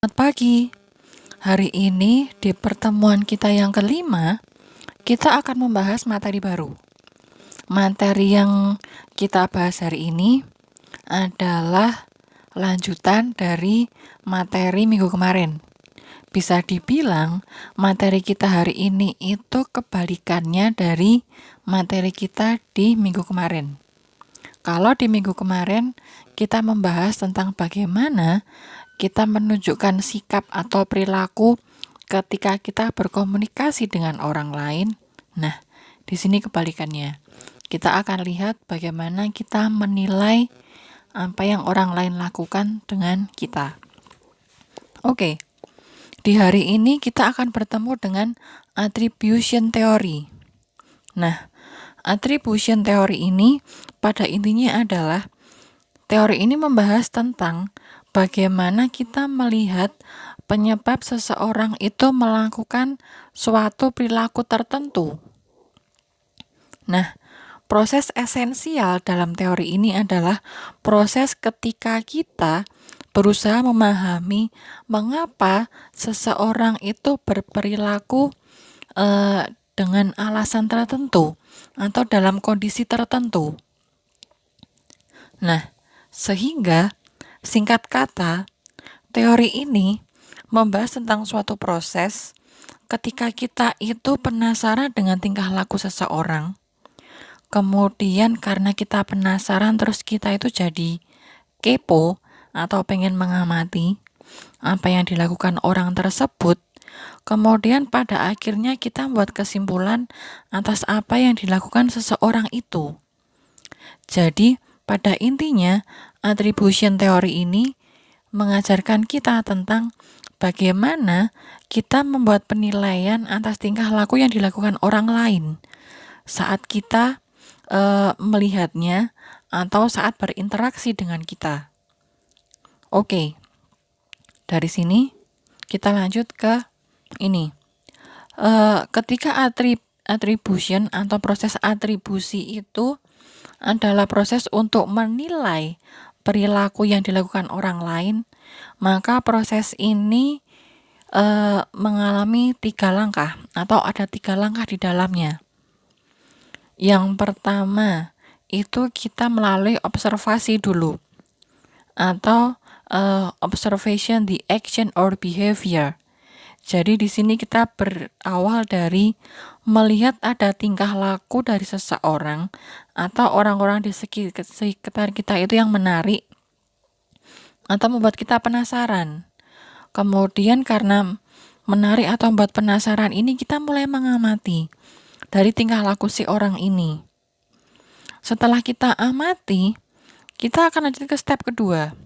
Selamat pagi. Hari ini di pertemuan kita yang kelima, kita akan membahas materi baru. Materi yang kita bahas hari ini adalah lanjutan dari materi minggu kemarin. Bisa dibilang materi kita hari ini itu kebalikannya dari materi kita di minggu kemarin. Kalau di minggu kemarin kita membahas tentang bagaimana kita menunjukkan sikap atau perilaku ketika kita berkomunikasi dengan orang lain. Nah, di sini kebalikannya. Kita akan lihat bagaimana kita menilai apa yang orang lain lakukan dengan kita. Oke, di hari ini kita akan bertemu dengan attribution theory. Nah, attribution theory ini pada intinya adalah teori ini membahas tentang bagaimana kita melihat penyebab seseorang itu melakukan suatu perilaku tertentu. Nah, proses esensial dalam teori ini adalah proses ketika kita berusaha memahami mengapa seseorang itu berperilaku dengan alasan tertentu atau dalam kondisi tertentu. Nah, sehingga singkat kata, teori ini membahas tentang suatu proses ketika kita itu penasaran dengan tingkah laku seseorang. Kemudian karena kita penasaran terus kita itu jadi kepo atau pengen mengamati apa yang dilakukan orang tersebut. Kemudian pada akhirnya kita membuat kesimpulan atas apa yang dilakukan seseorang itu. Jadi pada intinya attribution theory ini mengajarkan kita tentang bagaimana kita membuat penilaian atas tingkah laku yang dilakukan orang lain saat kita melihatnya atau saat berinteraksi dengan kita. Oke, dari sini kita lanjut ke ini. Ketika attribution atau proses atribusi itu adalah proses untuk menilai perilaku yang dilakukan orang lain, maka proses ini mengalami 3 langkah atau ada 3 langkah di dalamnya. Yang pertama itu kita melalui observasi dulu atau observation the action or behavior. Jadi di sini kita berawal dari melihat ada tingkah laku dari seseorang atau orang-orang di sekitar kita itu yang menarik atau membuat kita penasaran. Kemudian karena menarik atau membuat penasaran ini kita mulai mengamati dari tingkah laku si orang ini. Setelah kita amati, kita akan lanjut ke step kedua,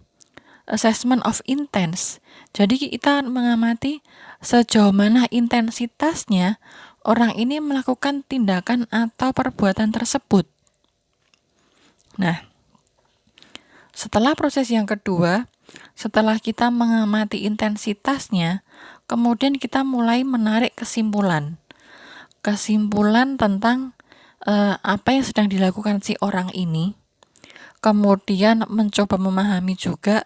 assessment of intents. Jadi kita mengamati sejauh mana intensitasnya orang ini melakukan tindakan atau perbuatan tersebut. Nah, setelah proses yang kedua, setelah kita mengamati intensitasnya, kemudian kita mulai menarik kesimpulan tentang apa yang sedang dilakukan si orang ini. Kemudian mencoba memahami juga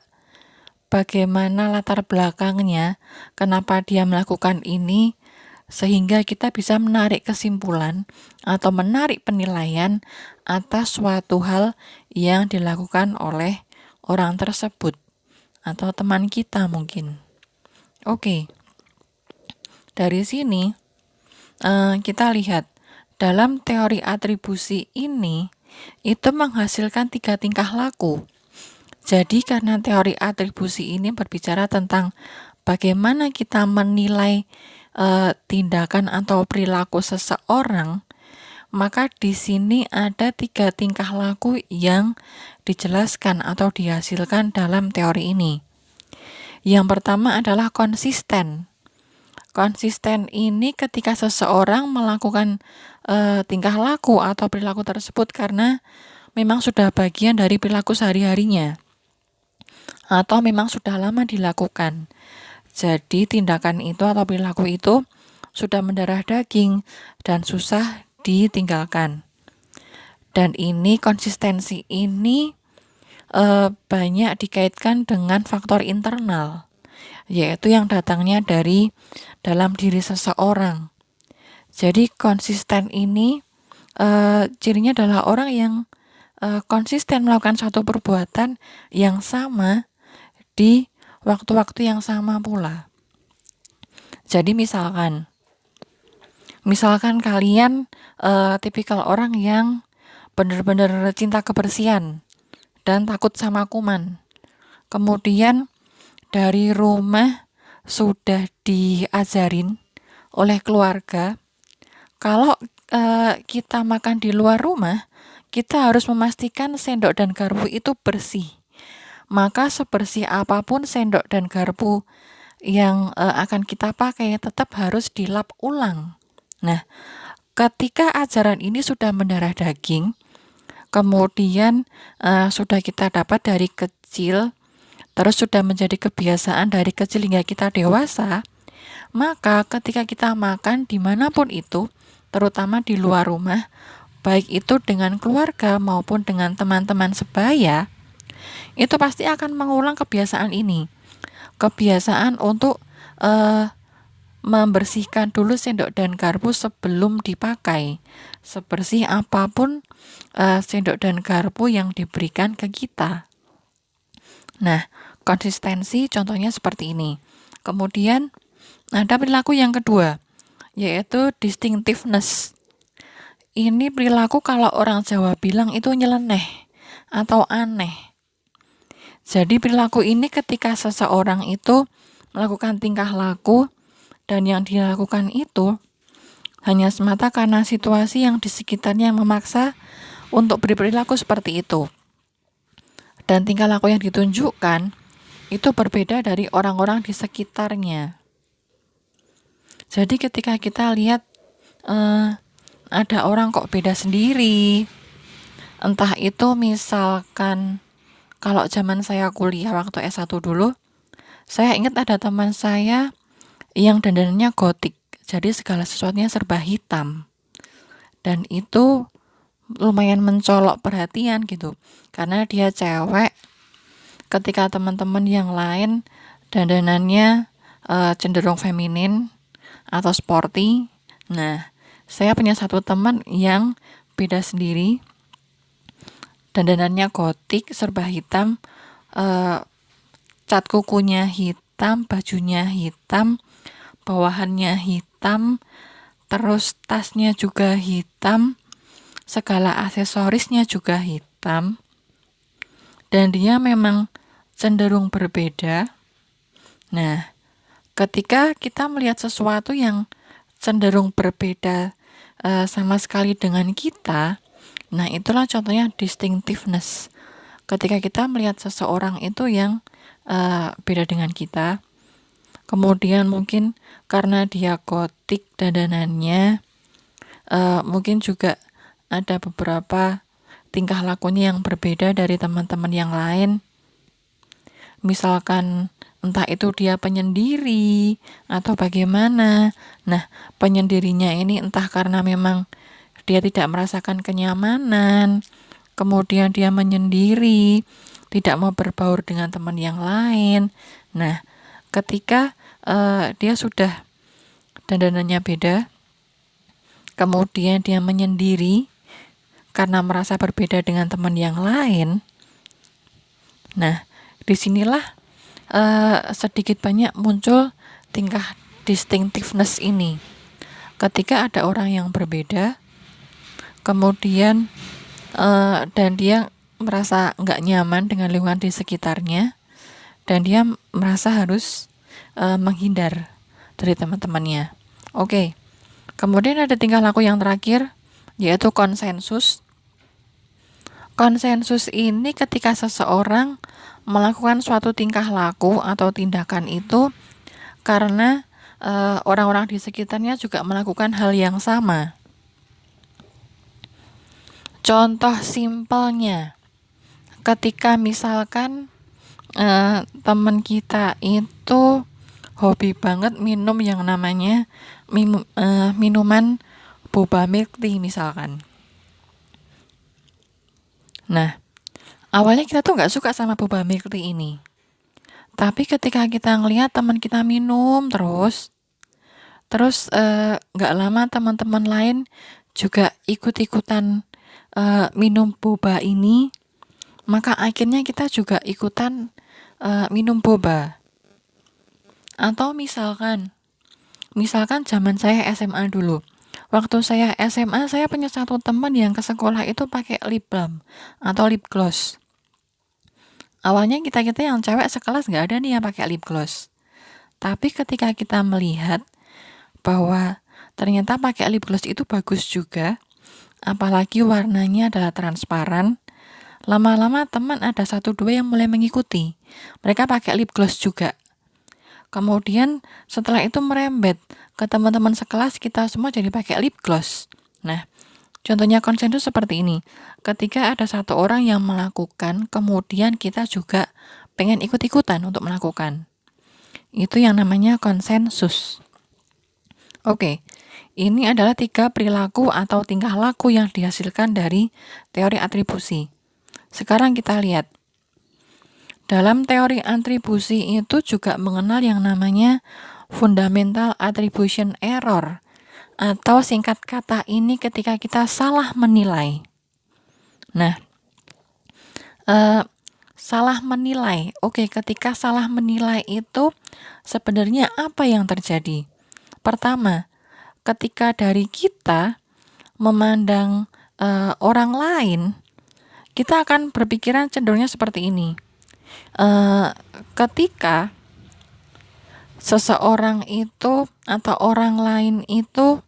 bagaimana latar belakangnya, kenapa dia melakukan ini, sehingga kita bisa menarik kesimpulan atau menarik penilaian atas suatu hal yang dilakukan oleh orang tersebut atau teman kita mungkin. Oke, dari sini kita lihat dalam teori atribusi ini itu menghasilkan 3 tingkah laku. Jadi karena teori atribusi ini berbicara tentang bagaimana kita menilai tindakan atau perilaku seseorang, maka di sini ada 3 tingkah laku yang dijelaskan atau dihasilkan dalam teori ini. Yang pertama adalah konsisten. Konsisten ini ketika seseorang melakukan tingkah laku atau perilaku tersebut karena memang sudah bagian dari perilaku sehari-harinya atau memang sudah lama dilakukan. Jadi tindakan itu atau perilaku itu sudah mendarah daging dan susah ditinggalkan. Dan ini konsistensi ini banyak dikaitkan dengan faktor internal, yaitu yang datangnya dari dalam diri seseorang. Jadi konsisten ini cirinya adalah orang yang konsisten melakukan suatu perbuatan yang sama di waktu-waktu yang sama pula. Jadi misalkan kalian tipikal orang yang benar-benar cinta kebersihan dan takut sama kuman. Kemudian dari rumah sudah diajarin oleh keluarga kalau kita makan di luar rumah, kita harus memastikan sendok dan garpu itu bersih. Maka sebersih apapun sendok dan garpu yang akan kita pakai tetap harus dilap ulang. Nah, ketika ajaran ini sudah mendarah daging, kemudian sudah kita dapat dari kecil, terus sudah menjadi kebiasaan dari kecil hingga kita dewasa, maka ketika kita makan dimanapun itu, terutama di luar rumah, baik itu dengan keluarga maupun dengan teman-teman sebaya, itu pasti akan mengulang kebiasaan ini. Kebiasaan untuk membersihkan dulu sendok dan garpu sebelum dipakai. Sebersih apapun sendok dan garpu yang diberikan ke kita. Nah, konsistensi contohnya seperti ini. Kemudian ada perilaku yang kedua, yaitu distinctiveness. Ini perilaku kalau orang Jawa bilang itu nyeleneh atau aneh. Jadi perilaku ini ketika seseorang itu melakukan tingkah laku dan yang dilakukan itu hanya semata karena situasi yang di sekitarnya yang memaksa untuk berperilaku seperti itu. Dan tingkah laku yang ditunjukkan itu berbeda dari orang-orang di sekitarnya. Jadi ketika kita lihat ada orang kok beda sendiri, entah itu misalkan kalau zaman saya kuliah waktu S1 dulu, saya ingat ada teman saya yang dandanannya gotik, jadi segala sesuatunya serba hitam, dan itu lumayan mencolok perhatian gitu, karena dia cewek. Ketika teman-teman yang lain dandanannya cenderung feminin atau sporty, nah saya punya satu teman yang beda sendiri, dandanannya gotik, serba hitam, cat kukunya hitam, bajunya hitam, bawahannya hitam, terus tasnya juga hitam, segala aksesorisnya juga hitam, dan dia memang cenderung berbeda. Nah, ketika kita melihat sesuatu yang cenderung berbeda sama sekali dengan kita, nah itulah contohnya distinctiveness. Ketika kita melihat seseorang itu yang beda dengan kita, kemudian mungkin karena dia gotik dandanannya, mungkin juga ada beberapa tingkah lakunya yang berbeda dari teman-teman yang lain. Misalkan entah itu dia penyendiri atau bagaimana. Nah, penyendirinya ini entah karena memang dia tidak merasakan kenyamanan, kemudian dia menyendiri, tidak mau berbaur dengan teman yang lain. Nah, ketika dia sudah dandanannya beda, kemudian dia menyendiri karena merasa berbeda dengan teman yang lain. Nah, disinilah sedikit banyak muncul tingkah distinctiveness ini. Ketika ada orang yang berbeda, kemudian dan dia merasa nggak nyaman dengan lingkungan di sekitarnya, dan dia merasa harus menghindar dari teman-temannya. Oke. Kemudian ada tingkah laku yang terakhir, yaitu konsensus. Konsensus ini ketika seseorang melakukan suatu tingkah laku atau tindakan itu karena orang-orang di sekitarnya juga melakukan hal yang sama. Contoh simpelnya, ketika misalkan teman kita itu hobi banget minum yang namanya minuman boba milk tea misalkan. Nah, awalnya kita tuh nggak suka sama boba milk tea ini. Tapi ketika kita ngelihat teman kita minum terus nggak lama teman-teman lain juga ikut-ikutan minum boba ini, maka akhirnya kita juga ikutan minum boba. Atau misalkan zaman saya SMA dulu. Waktu saya SMA, saya punya satu teman yang ke sekolah itu pakai lip balm atau lip gloss. Awalnya kita-kita yang cewek sekelas nggak ada nih yang pakai lip gloss. Tapi ketika kita melihat bahwa ternyata pakai lip gloss itu bagus juga, apalagi warnanya adalah transparan, lama-lama teman ada satu dua yang mulai mengikuti. Mereka pakai lip gloss juga. Kemudian setelah itu merembet ke teman-teman sekelas, kita semua jadi pakai lip gloss. Nah, contohnya konsensus seperti ini. Ketika ada satu orang yang melakukan, kemudian kita juga pengen ikut-ikutan untuk melakukan. Itu yang namanya konsensus. Oke, ini adalah 3 perilaku atau tingkah laku yang dihasilkan dari teori atribusi. Sekarang kita lihat. Dalam teori atribusi itu juga mengenal yang namanya fundamental attribution error, atau singkat kata ini ketika kita salah menilai. Nah, salah menilai. Oke, ketika salah menilai itu sebenarnya apa yang terjadi? Pertama, ketika dari kita memandang orang lain, kita akan berpikiran cenderungnya seperti ini. Ketika seseorang itu atau orang lain itu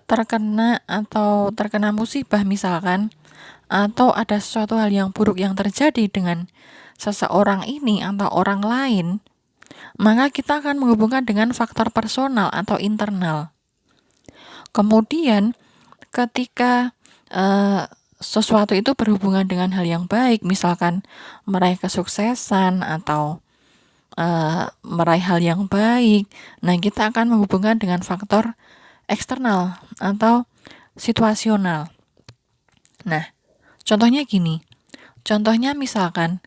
terkena musibah misalkan, atau ada sesuatu hal yang buruk yang terjadi dengan seseorang ini atau orang lain, maka kita akan menghubungkan dengan faktor personal atau internal. Kemudian ketika sesuatu itu berhubungan dengan hal yang baik, misalkan meraih kesuksesan atau meraih hal yang baik, nah kita akan menghubungkan dengan faktor eksternal atau situasional. Nah, contohnya gini. Contohnya misalkan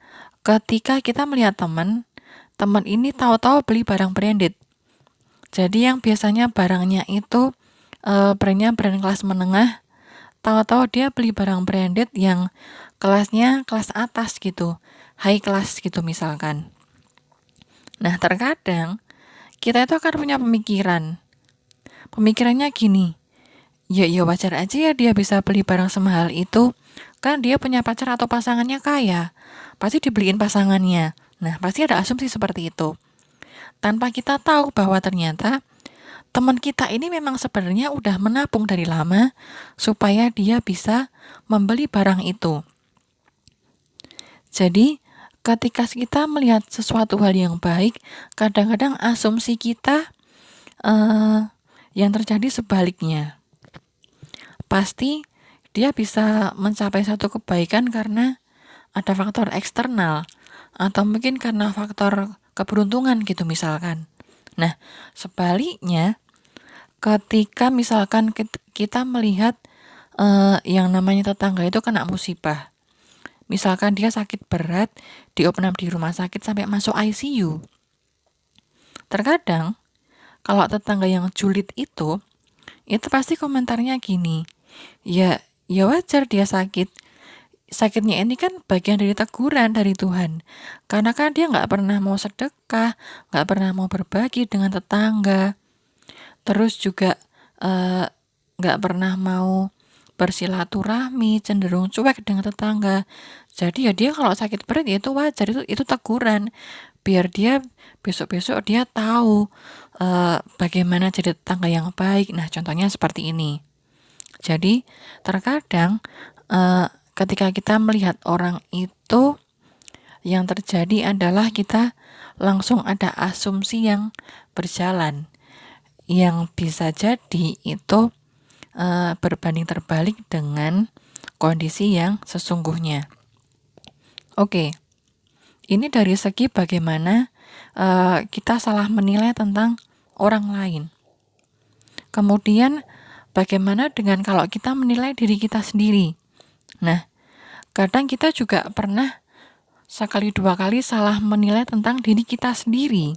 ketika kita melihat teman ini tahu-tahu beli barang branded. Jadi yang biasanya barangnya itu brandnya brand kelas menengah, tahu-tahu dia beli barang branded yang kelasnya kelas atas gitu, high class gitu misalkan. Nah, terkadang kita itu akan punya pemikirannya gini, ya wajar aja ya dia bisa beli barang semahal itu, kan dia punya pacar atau pasangannya kaya, pasti dibeliin pasangannya. Nah, pasti ada asumsi seperti itu, tanpa kita tahu bahwa ternyata teman kita ini memang sebenarnya udah menabung dari lama supaya dia bisa membeli barang itu. Jadi, ketika kita melihat sesuatu hal yang baik, kadang-kadang asumsi kita yang terjadi sebaliknya. Pasti dia bisa mencapai satu kebaikan karena ada faktor eksternal, atau mungkin karena faktor keberuntungan gitu misalkan. Nah, sebaliknya, ketika misalkan kita melihat yang namanya tetangga itu kena musibah, misalkan dia sakit berat, diopnam di rumah sakit sampai masuk ICU. Terkadang kalau tetangga yang julid itu pasti komentarnya gini, ya wajar dia sakit. Sakitnya ini kan bagian dari teguran dari Tuhan, karena kan dia nggak pernah mau sedekah, nggak pernah mau berbagi dengan tetangga, terus juga nggak pernah mau bersilaturahmi, cenderung cuek dengan tetangga. Jadi ya dia kalau sakit berat ya itu wajar, itu teguran, biar dia besok-besok dia tahu bagaimana jadi tetangga yang baik. Nah, contohnya seperti ini. Jadi terkadang ketika kita melihat orang itu, yang terjadi adalah kita langsung ada asumsi yang berjalan, yang bisa jadi itu berbanding terbalik dengan kondisi yang sesungguhnya. Oke, ini dari segi bagaimana kita salah menilai tentang orang lain. Kemudian bagaimana dengan kalau kita menilai diri kita sendiri? Nah, kadang kita juga pernah sekali dua kali salah menilai tentang diri kita sendiri.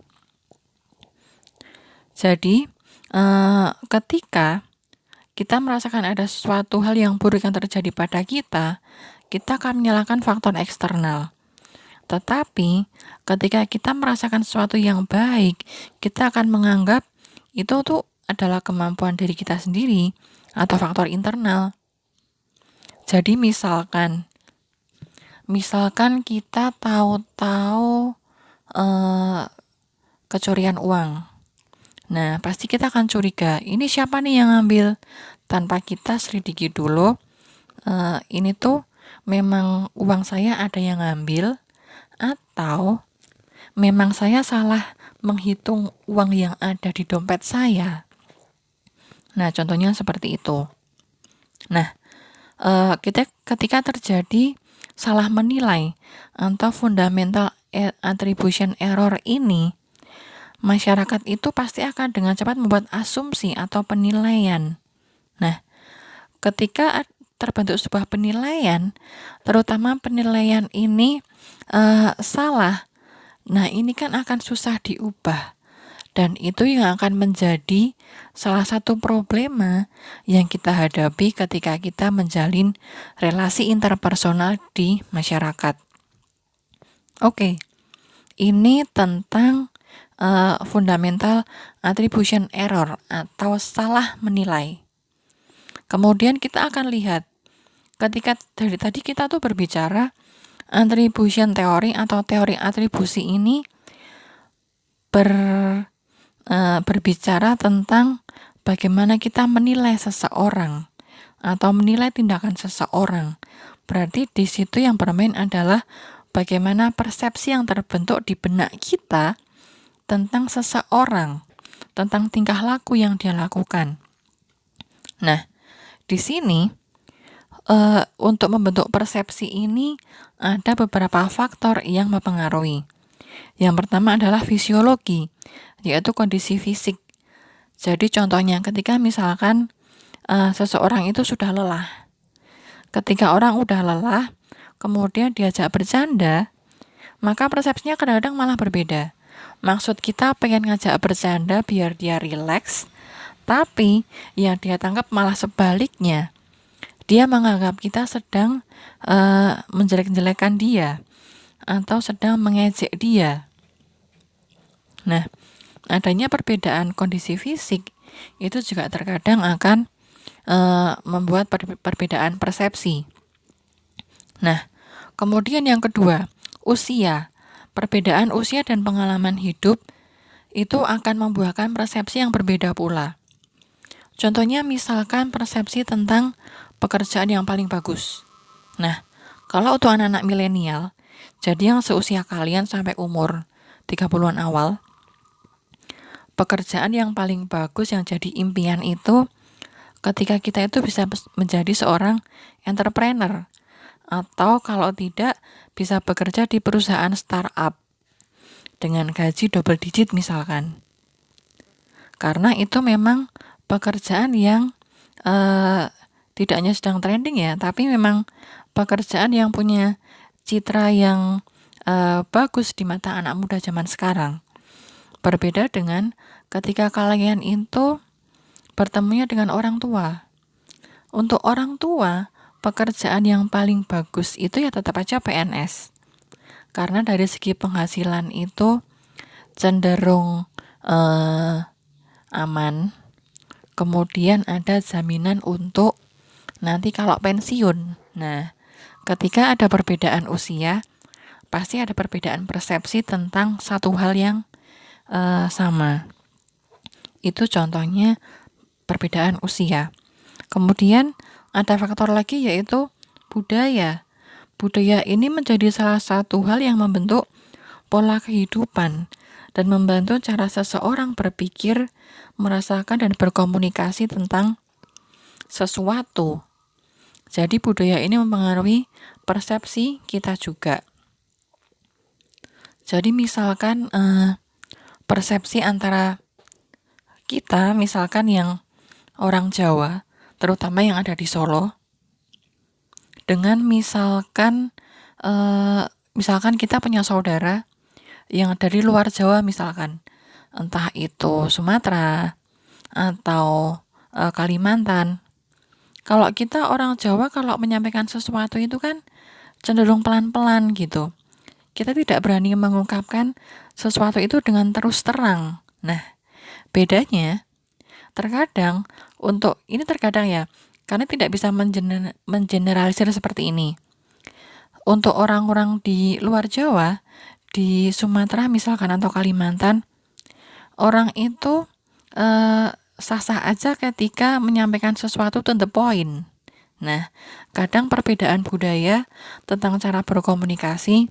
Jadi, ketika kita merasakan ada sesuatu hal yang buruk yang terjadi pada kita akan menyalahkan faktor eksternal. Tetapi, ketika kita merasakan sesuatu yang baik, kita akan menganggap itu tuh adalah kemampuan diri kita sendiri atau faktor internal. Jadi misalkan kita tahu-tahu kecurian uang. Nah, pasti kita akan curiga, ini siapa nih yang ngambil? Tanpa kita selidiki dulu, ini tuh memang uang saya ada yang ngambil, atau memang saya salah menghitung uang yang ada di dompet saya. Nah, contohnya seperti itu. Nah, ketika terjadi salah menilai atau fundamental attribution error ini, masyarakat itu pasti akan dengan cepat membuat asumsi atau penilaian. Nah, ketika terbentuk sebuah penilaian, terutama penilaian ini salah, nah ini kan akan susah diubah. Dan itu yang akan menjadi salah satu problema yang kita hadapi ketika kita menjalin relasi interpersonal di masyarakat. Oke, ini tentang fundamental attribution error atau salah menilai. Kemudian kita akan lihat, ketika dari tadi kita tuh berbicara attribution teori atau teori atribusi ini berbicara tentang bagaimana kita menilai seseorang atau menilai tindakan seseorang. Berarti di situ yang bermain adalah bagaimana persepsi yang terbentuk di benak kita tentang seseorang, tentang tingkah laku yang dia lakukan. Nah, di sini untuk membentuk persepsi ini ada beberapa faktor yang mempengaruhi. Yang pertama adalah fisiologi, yaitu kondisi fisik. Jadi contohnya ketika misalkan seseorang itu sudah lelah. Ketika orang udah lelah, kemudian diajak bercanda, maka persepsinya kadang-kadang malah berbeda. Maksud kita pengen ngajak bercanda biar dia rileks, tapi yang dia tangkap malah sebaliknya. Dia menganggap kita sedang menjelek-jelekan dia atau sedang mengejek dia. Nah, adanya perbedaan kondisi fisik itu juga terkadang akan membuat perbedaan persepsi. Nah, kemudian yang kedua, usia. Perbedaan usia dan pengalaman hidup itu akan membuahkan persepsi yang berbeda pula. Contohnya misalkan persepsi tentang pekerjaan yang paling bagus. Nah, kalau untuk anak-anak milenial, jadi yang seusia kalian sampai umur 30-an awal, pekerjaan yang paling bagus yang jadi impian itu ketika kita itu bisa menjadi seorang entrepreneur, atau kalau tidak bisa bekerja di perusahaan startup dengan gaji double digit misalkan. Karena itu memang pekerjaan yang tidak hanya sedang trending ya, tapi memang pekerjaan yang punya citra yang bagus di mata anak muda zaman sekarang. Berbeda dengan ketika kalian itu bertemunya dengan orang tua. Untuk orang tua, pekerjaan yang paling bagus itu ya tetap aja PNS. Karena dari segi penghasilan itu cenderung aman. Kemudian ada jaminan untuk nanti kalau pensiun. Nah, ketika ada perbedaan usia, pasti ada perbedaan persepsi tentang satu hal yang sama. Itu contohnya perbedaan usia. Kemudian ada faktor lagi yaitu budaya. Budaya ini menjadi salah satu hal yang membentuk pola kehidupan dan membantu cara seseorang berpikir, merasakan dan berkomunikasi tentang sesuatu. Jadi budaya ini mempengaruhi persepsi kita juga. Jadi misalkan persepsi antara kita, misalkan yang orang Jawa, terutama yang ada di Solo, dengan misalkan misalkan kita punya saudara yang dari luar Jawa misalkan, entah itu Sumatera atau Kalimantan. Kalau kita orang Jawa kalau menyampaikan sesuatu itu kan cenderung pelan-pelan gitu. Kita tidak berani mengungkapkan sesuatu itu dengan terus terang. Nah, bedanya terkadang terkadang ya, karena tidak bisa mengeneralisir seperti ini. Untuk orang-orang di luar Jawa, di Sumatera misalkan atau Kalimantan, orang itu sah-sah aja ketika menyampaikan sesuatu to the point. Nah, kadang perbedaan budaya tentang cara berkomunikasi,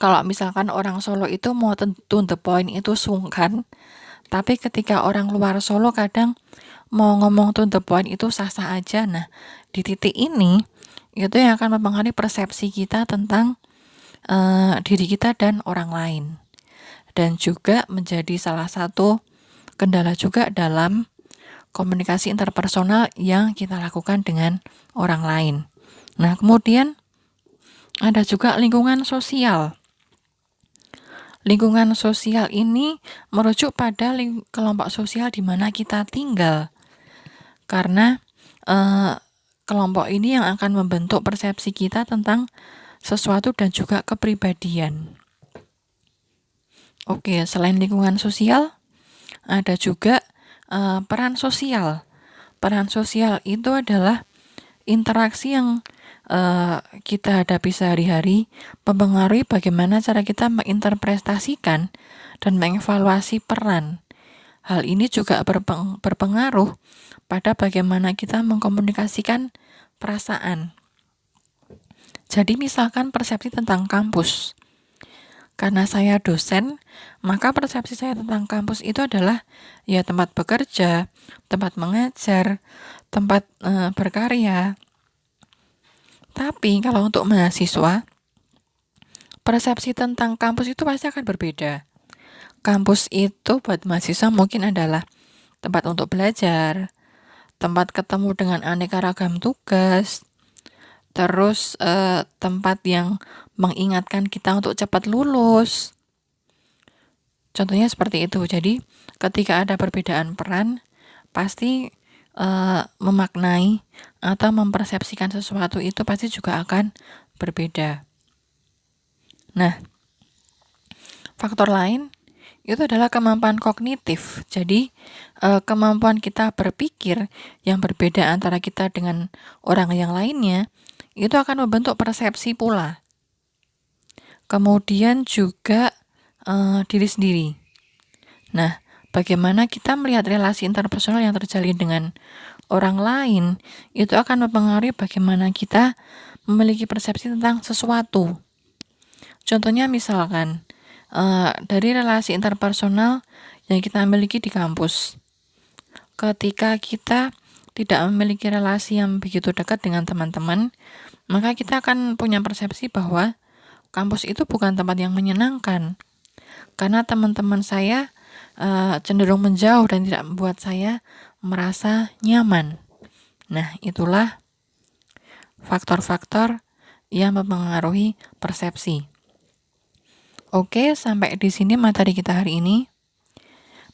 kalau misalkan orang Solo itu mau to the point itu sungkan, tapi ketika orang luar Solo kadang mau ngomong to the point itu sah-sah aja. Nah, di titik ini itu yang akan mempengaruhi persepsi kita tentang diri kita dan orang lain. Dan juga menjadi salah satu kendala juga dalam komunikasi interpersonal yang kita lakukan dengan orang lain. Nah, kemudian ada juga lingkungan sosial. Lingkungan sosial ini merujuk pada kelompok sosial di mana kita tinggal. Karena kelompok ini yang akan membentuk persepsi kita tentang sesuatu dan juga kepribadian. Oke, selain lingkungan sosial, ada juga peran sosial. Peran sosial itu adalah interaksi yang kita hadapi sehari-hari, mempengaruhi bagaimana cara kita menginterpretasikan dan mengevaluasi peran. Hal ini juga berpengaruh pada bagaimana kita mengkomunikasikan perasaan. Jadi misalkan persepsi tentang kampus. Karena saya dosen, maka persepsi saya tentang kampus itu adalah ya tempat bekerja, tempat mengajar, tempat berkarya. Tapi kalau untuk mahasiswa, persepsi tentang kampus itu pasti akan berbeda. Kampus itu buat mahasiswa mungkin adalah tempat untuk belajar, tempat ketemu dengan aneka ragam tugas, terus tempat yang mengingatkan kita untuk cepat lulus. Contohnya seperti itu. Jadi ketika ada perbedaan peran, pasti memaknai atau mempersepsikan sesuatu itu pasti juga akan berbeda. Nah, faktor lain itu adalah kemampuan kognitif. Jadi kemampuan kita berpikir yang berbeda antara kita dengan orang yang lainnya itu akan membentuk persepsi pula. Kemudian juga diri sendiri. Nah, bagaimana kita melihat relasi interpersonal yang terjalin dengan orang lain itu akan mempengaruhi bagaimana kita memiliki persepsi tentang sesuatu. Contohnya misalkan dari relasi interpersonal yang kita miliki di kampus. Ketika kita tidak memiliki relasi yang begitu dekat dengan teman-teman, maka kita akan punya persepsi bahwa kampus itu bukan tempat yang menyenangkan. Karena teman-teman saya cenderung menjauh dan tidak membuat saya merasa nyaman. Nah, itulah faktor-faktor yang mempengaruhi persepsi. Oke, sampai di sini materi kita hari ini.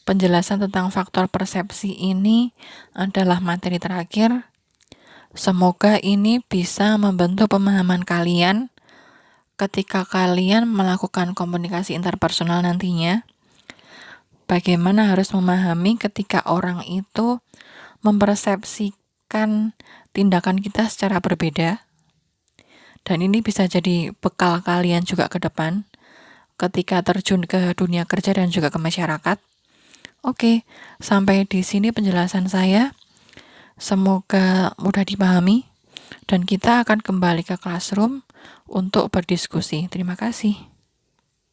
Penjelasan tentang faktor persepsi ini adalah materi terakhir. Semoga ini bisa membentuk pemahaman kalian ketika kalian melakukan komunikasi interpersonal nantinya. Bagaimana harus memahami ketika orang itu mempersepsikan tindakan kita secara berbeda. Dan ini bisa jadi bekal kalian juga ke depan ketika terjun ke dunia kerja dan juga ke masyarakat. Oke, sampai di sini penjelasan saya. Semoga mudah dipahami dan kita akan kembali ke classroom untuk berdiskusi. Terima kasih.